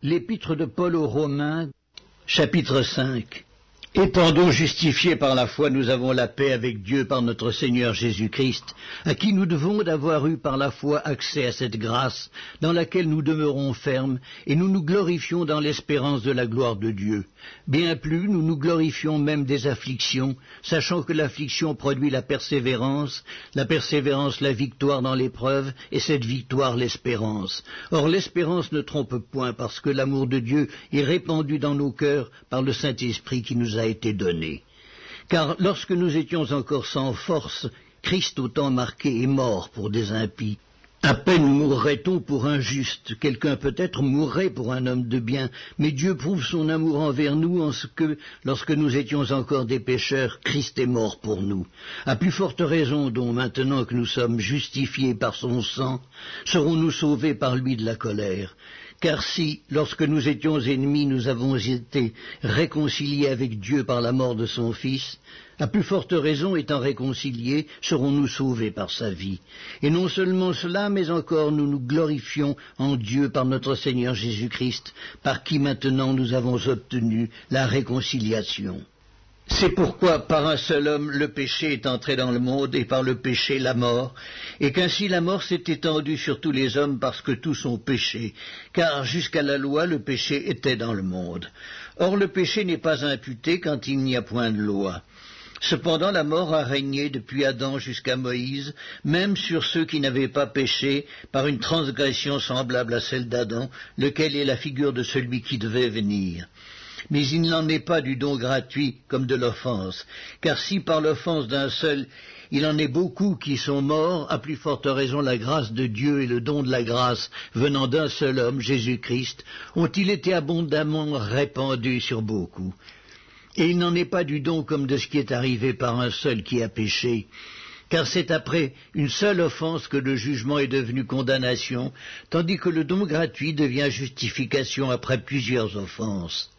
L'épître de Paul aux Romains, chapitre 5. Étant donc justifiés par la foi, nous avons la paix avec Dieu par notre Seigneur Jésus-Christ, à qui nous devons d'avoir eu par la foi accès à cette grâce, dans laquelle nous demeurons fermes, et nous nous glorifions dans l'espérance de la gloire de Dieu. Bien plus, nous nous glorifions même des afflictions, sachant que l'affliction produit la persévérance la victoire dans l'épreuve, et cette victoire l'espérance. Or l'espérance ne trompe point, parce que l'amour de Dieu est répandu dans nos cœurs par le Saint-Esprit qui nous a été donné. Car lorsque nous étions encore sans force, Christ au temps marqué est mort pour des impies. À peine mourrait-on pour un juste, quelqu'un peut-être mourrait pour un homme de bien, mais Dieu prouve son amour envers nous en ce que, lorsque nous étions encore des pécheurs, Christ est mort pour nous. À plus forte raison donc, maintenant que nous sommes justifiés par son sang, serons-nous sauvés par lui de la colère. Car si, lorsque nous étions ennemis, nous avons été réconciliés avec Dieu par la mort de son Fils, à plus forte raison, étant réconciliés, serons-nous sauvés par sa vie. Et non seulement cela, mais encore nous nous glorifions en Dieu par notre Seigneur Jésus-Christ, par qui maintenant nous avons obtenu la réconciliation. C'est pourquoi par un seul homme le péché est entré dans le monde, et par le péché la mort, et qu'ainsi la mort s'est étendue sur tous les hommes parce que tous ont péché, car jusqu'à la loi le péché était dans le monde. Or le péché n'est pas imputé quand il n'y a point de loi. Cependant la mort a régné depuis Adam jusqu'à Moïse, même sur ceux qui n'avaient pas péché, par une transgression semblable à celle d'Adam, lequel est la figure de celui qui devait venir. Mais il n'en est pas du don gratuit comme de l'offense, car si par l'offense d'un seul il en est beaucoup qui sont morts, à plus forte raison la grâce de Dieu et le don de la grâce venant d'un seul homme, Jésus-Christ, ont-ils été abondamment répandus sur beaucoup. Et il n'en est pas du don comme de ce qui est arrivé par un seul qui a péché, car c'est après une seule offense que le jugement est devenu condamnation, tandis que le don gratuit devient justification après plusieurs offenses.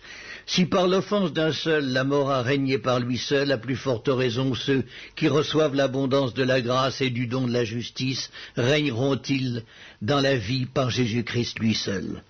Si par l'offense d'un seul la mort a régné par lui seul, à plus forte raison ceux qui reçoivent l'abondance de la grâce et du don de la justice régneront-ils dans la vie par Jésus-Christ lui seul.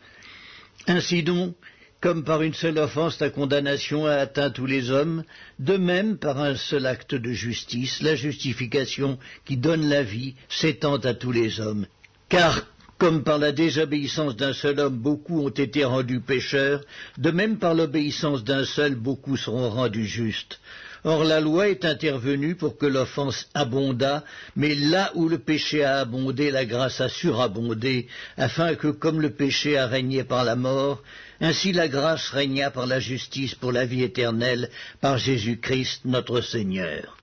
Ainsi donc, comme par une seule offense la condamnation a atteint tous les hommes, de même par un seul acte de justice, la justification qui donne la vie s'étend à tous les hommes. Car comme par la désobéissance d'un seul homme beaucoup ont été rendus pécheurs, de même par l'obéissance d'un seul beaucoup seront rendus justes. Or la loi est intervenue pour que l'offense abondât, mais là où le péché a abondé, la grâce a surabondé, afin que, comme le péché a régné par la mort, ainsi la grâce régna par la justice pour la vie éternelle, par Jésus-Christ notre Seigneur.